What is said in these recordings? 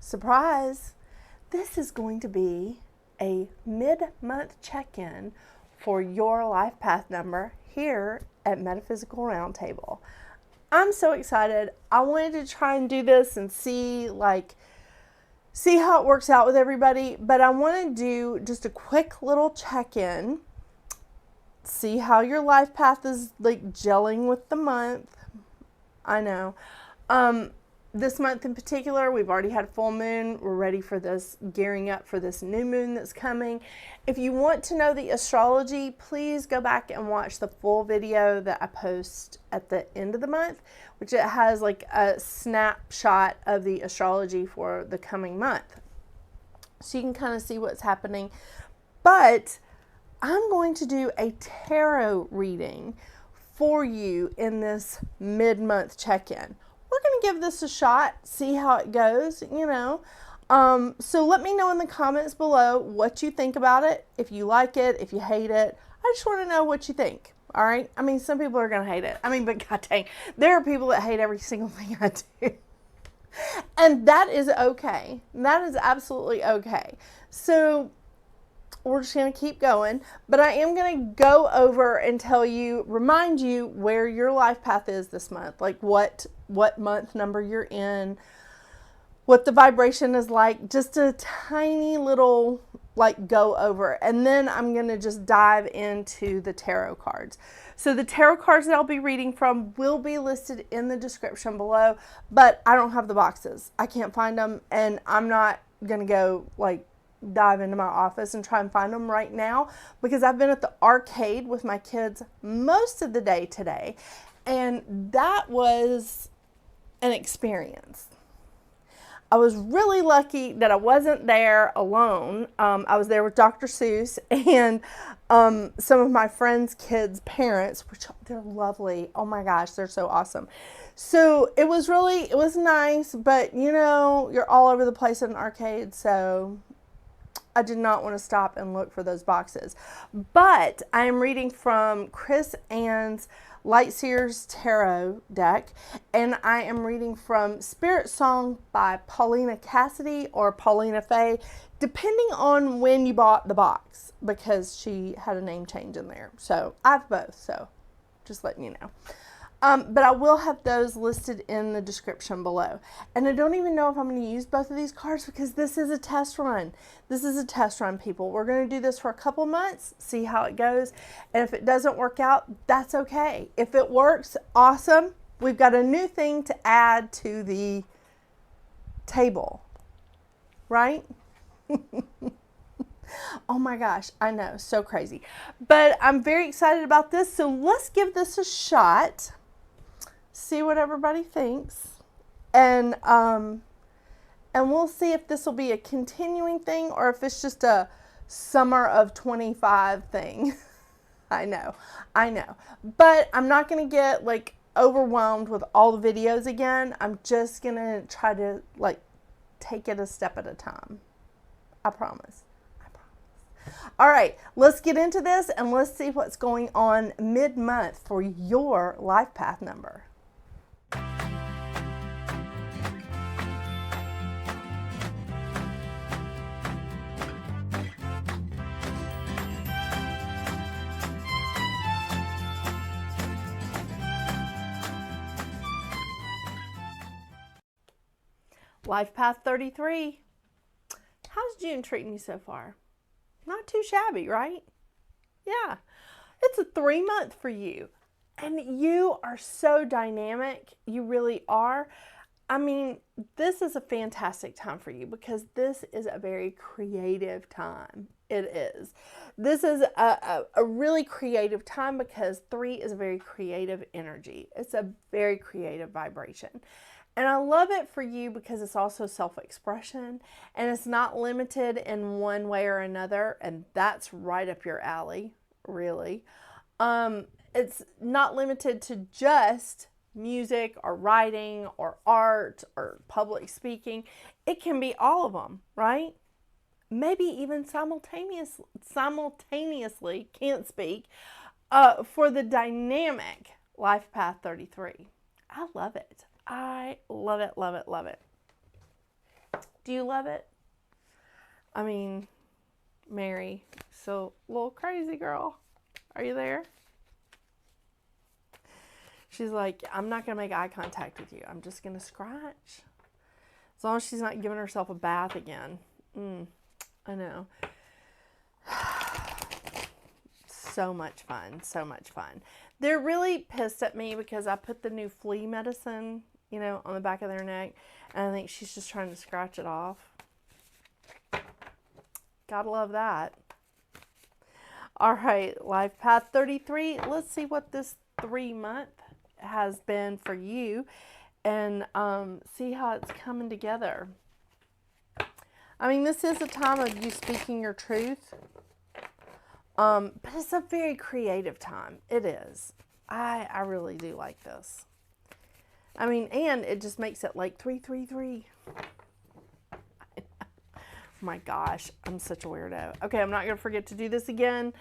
surprise, this is going to be a mid-month check-in for your life path number here at Metaphysical Roundtable. I'm so excited. I wanted to try and do this and see how it works out with everybody, but I want to do just a quick little check-in, see how your life path is gelling with the month. I know. This month in particular, we've already had a full moon. We're ready for this, gearing up for this new moon that's coming. If you want to know the astrology, please go back and watch the full video that I post at the end of the month, which it has a snapshot of the astrology for the coming month. So you can kind of see what's happening. But I'm going to do a tarot reading for you in this mid-month check-in. We're going to give this a shot, see how it goes, So let me know in the comments below what you think about it, if you like it, if you hate it. I just want to know what you think, all right? I mean, some people are going to hate it. But god dang, there are people that hate every single thing I do. And that is okay. That is absolutely okay. So we're just going to keep going, but I am going to go over and remind you where your life path is this month, what month number you're in, what the vibration is like, just a tiny little go over. And then I'm going to just dive into the tarot cards. So the tarot cards that I'll be reading from will be listed in the description below, but I don't have the boxes. I can't find them, and I'm not going to go dive into my office and try and find them right now, because I've been at the arcade with my kids most of the day today, and that was an experience. I was really lucky that I wasn't there alone. I was there with Dr. Seuss and some of my friends' kids' parents, which they're lovely. Oh my gosh, they're so awesome. So it was nice, but you're all over the place at an arcade, so I did not want to stop and look for those boxes. But I am reading from Chris Ann's Light Seer's Tarot deck, and I am reading from SpiritSong by Paulina Cassidy or Paulina Faye, depending on when you bought the box, because she had a name change in there. So I have both, so just letting you know. But I will have those listed in the description below. And I don't even know if I'm going to use both of these cards, because this is a test run. This is a test run, people. We're going to do this for a couple months, see how it goes. And if it doesn't work out, that's okay. If it works, awesome. We've got a new thing to add to the table, right? Oh my gosh, I know, so crazy. But I'm very excited about this, so let's give this a shot. See what everybody thinks, and we'll see if this will be a continuing thing or if it's just a summer of 25 thing. I know, but I'm not going to get overwhelmed with all the videos again. I'm just going to try to take it a step at a time. I promise. All right, let's get into this and let's see what's going on mid-month for your life path number. Life path 33. How's June treating you so far? Not too shabby, right? Yeah, it's a 3-month for you. And you are so dynamic. You really are. I mean, this is a fantastic time for you, because this is a very creative time. It is. This is a really creative time, because 3 is a very creative energy. It's a very creative vibration. And I love it for you because it's also self-expression, and it's not limited in one way or another. And that's right up your alley, really. It's not limited to just music or writing or art or public speaking. It can be all of them, right? Maybe even simultaneously, can't speak, for the dynamic life path 33. I love it. I love it, love it, love it. Do you love it? I mean, Mary, so little crazy girl. Are you there? She's like, I'm not going to make eye contact with you. I'm just going to scratch. As long as she's not giving herself a bath again. I know. So much fun. So much fun. They're really pissed at me because I put the new flea medicine, you know, on the back of their neck. And I think she's just trying to scratch it off. Gotta love that. All right, Life Path 33. Let's see what this 3-month has been for you and see how it's coming together. I mean, this is a time of you speaking your truth, but it's a very creative time. It is. I really do like this. I mean, and it just makes it like 333. My gosh, I'm such a weirdo. Okay, I'm not going to forget to do this again.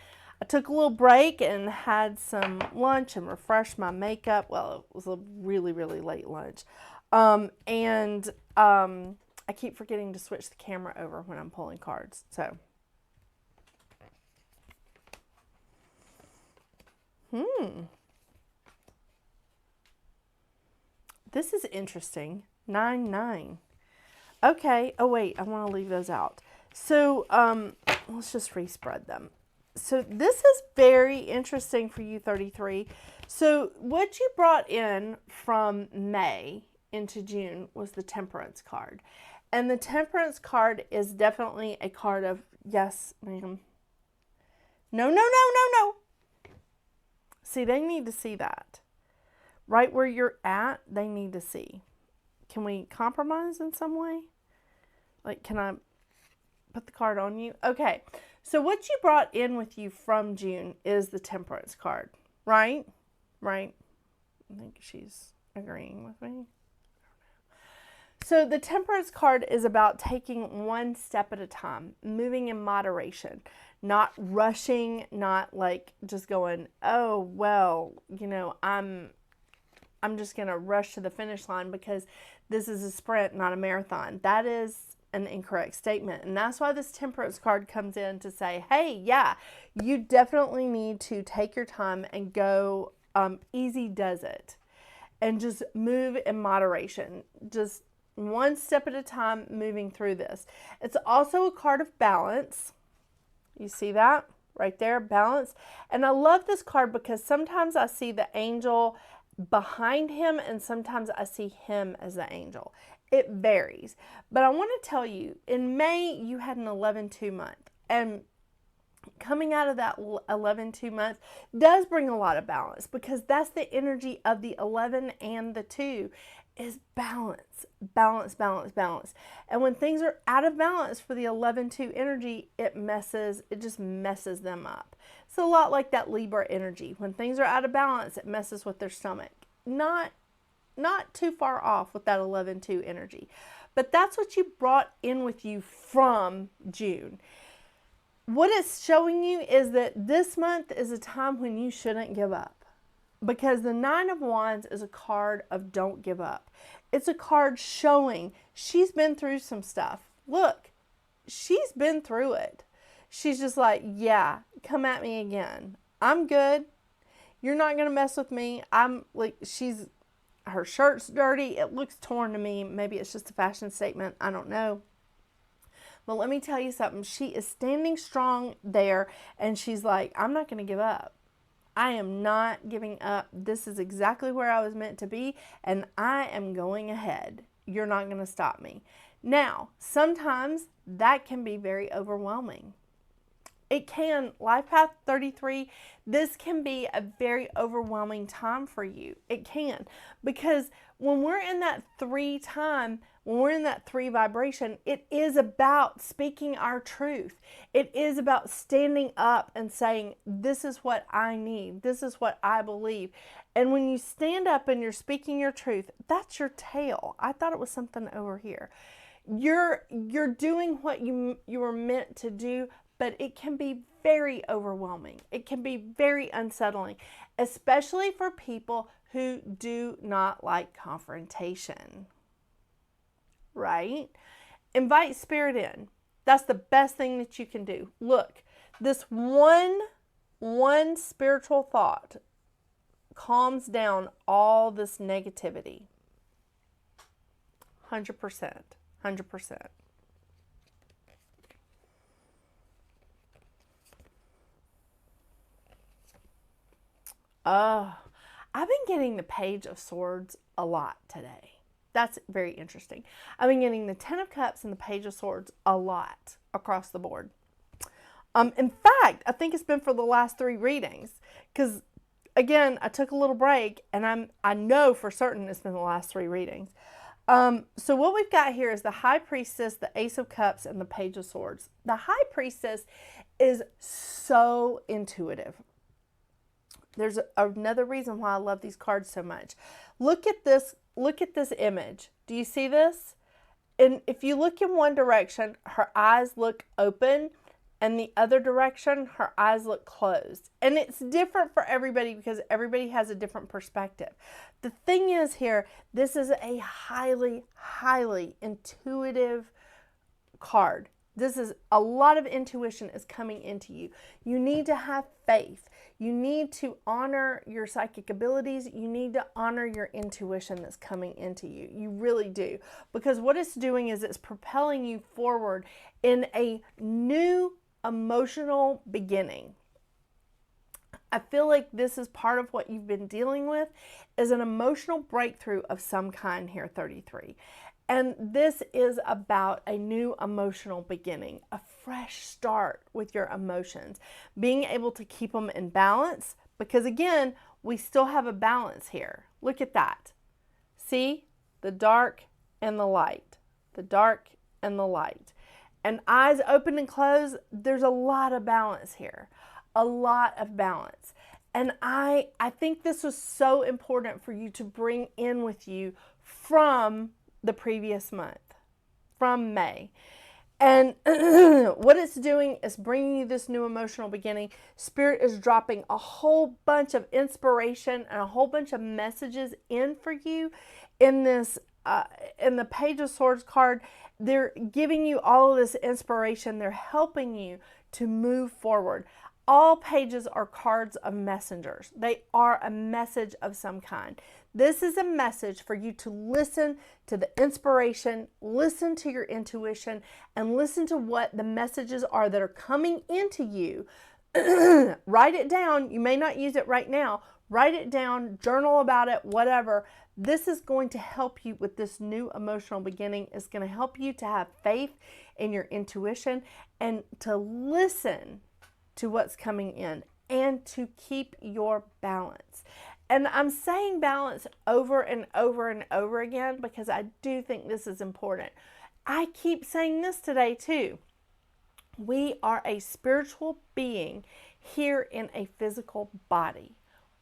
I took a little break and had some lunch and refreshed my makeup. Well, it was a really, really late lunch. I keep forgetting to switch the camera over when I'm pulling cards. So, this is interesting. 9-9. Okay. Oh, wait. I want to leave those out. So, let's just respread them. So, this is very interesting for you, 33. So, what you brought in from May into June was the Temperance card. And the Temperance card is definitely a card of, yes, ma'am. No, no, no, no, no. See, they need to see that. Right where you're at, they need to see. Can we compromise in some way? Like, can I put the card on you? Okay. So what you brought in with you from June is the Temperance card, right? Right? I think she's agreeing with me. So the Temperance card is about taking one step at a time, moving in moderation, not rushing, not like just going, oh, well, you know, I'm just going to rush to the finish line because this is a sprint, not a marathon. That is an incorrect statement. And that's why this Temperance card comes in to say, hey, yeah, you definitely need to take your time and go easy does it. And just move in moderation. Just one step at a time moving through this. It's also a card of balance. You see that right there, balance. And I love this card because sometimes I see the angel behind him and sometimes I see him as the angel. It varies. But I want to tell you, in May, you had an 11-2 month. And coming out of that 11-2 month does bring a lot of balance because that's the energy of the 11 and the 2 is balance, balance, balance, balance. And when things are out of balance for the 11-2 energy, it just messes them up. It's a lot like that Libra energy. When things are out of balance, it messes with their stomach. Not too far off with that 11-2 energy. But that's what you brought in with you from June. What it's showing you is that this month is a time when you shouldn't give up. Because the 9 of Wands is a card of don't give up. It's a card showing she's been through some stuff. Look, she's been through it. She's just like, yeah, come at me again. I'm good. You're not going to mess with me. Her shirt's dirty. It looks torn to me. Maybe it's just a fashion statement. I don't know. But let me tell you something. She is standing strong there and she's like, I'm not going to give up. I am not giving up. This is exactly where I was meant to be, and I am going ahead. You're not going to stop me. Now, sometimes that can be very overwhelming. It can, Life Path 33, this can be a very overwhelming time for you. It can, because when we're in that 3 time, when we're in that 3 vibration, it is about speaking our truth. It is about standing up and saying, this is what I need. This is what I believe. And when you stand up and you're speaking your truth, that's your tail. I thought it was something over here. You're doing what you were meant to do, but it can be very overwhelming. It can be very unsettling, especially for people who do not like confrontation. Right? invite spirit in. That's the best thing that you can do. Look, this one spiritual thought calms down all this negativity. 100%. 100%. I've been getting the Page of Swords a lot today. That's very interesting. I've been getting the Ten of Cups and the Page of Swords a lot across the board. In fact, I think it's been for the last 3 readings, because again, I took a little break, and I know for certain it's been the last 3 readings. So what we've got here is the High Priestess, the Ace of Cups, and the Page of Swords. The High Priestess is so intuitive. There's another reason why I love these cards so much. Look at this image. Do you see this? And if you look in one direction, her eyes look open, and the other direction, her eyes look closed. And it's different for everybody because everybody has a different perspective. The thing is here, this is a highly, highly intuitive card. This is a lot of intuition is coming into you. You need to have faith. You need to honor your psychic abilities. You need to honor your intuition that's coming into you. You really do. Because what it's doing is it's propelling you forward in a new emotional beginning. I feel like this is part of what you've been dealing with, is an emotional breakthrough of some kind here, 33. And this is about a new emotional beginning, a fresh start with your emotions, being able to keep them in balance, because again, we still have a balance here. Look at that. See? The dark and the light. The dark and the light. And eyes open and closed, there's a lot of balance here. A lot of balance. And I think this was so important for you to bring in with you from the previous month, from May. And what it's doing is bringing you this new emotional beginning. Spirit is dropping a whole bunch of inspiration and a whole bunch of messages in for you in this, in the Page of Swords card. They're giving you all of this inspiration. They're helping you to move forward. All pages are cards of messengers. They are a message of some kind. This is a message for you to listen to the inspiration, listen to your intuition, and listen to what the messages are that are coming into you. Write it down. You may not use it right now. Write it down, journal about it, whatever. This is going to help you with this new emotional beginning. It's going to help you to have faith in your intuition and to listen to what's coming in and to keep your balance. And I'm saying balance over and over and over again because I do think this is important. I keep saying this today too. We are a spiritual being here in a physical body.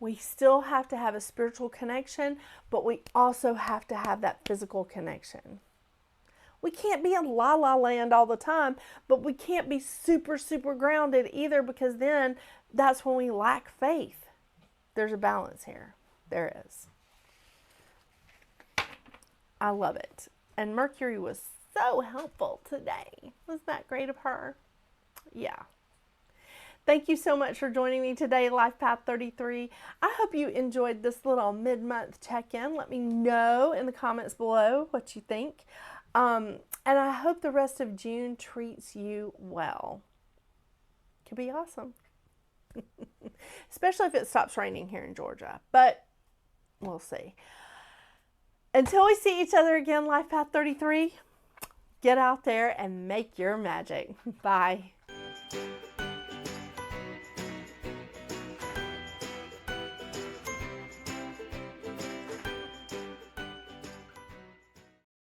We still have to have a spiritual connection, but we also have to have that physical connection. We can't be in la la land all the time, but we can't be super, super grounded either, because then that's when we lack faith. There's a balance here. There is. I love it. And Mercury was so helpful today. Wasn't that great of her? Yeah. Thank you so much for joining me today, Life Path 33. I hope you enjoyed this little mid-month check-in. Let me know in the comments below what you think. And I hope the rest of June treats you well. Could be awesome. Especially if it stops raining here in Georgia. But we'll see. Until we see each other again, Life Path 33, get out there and make your magic. Bye.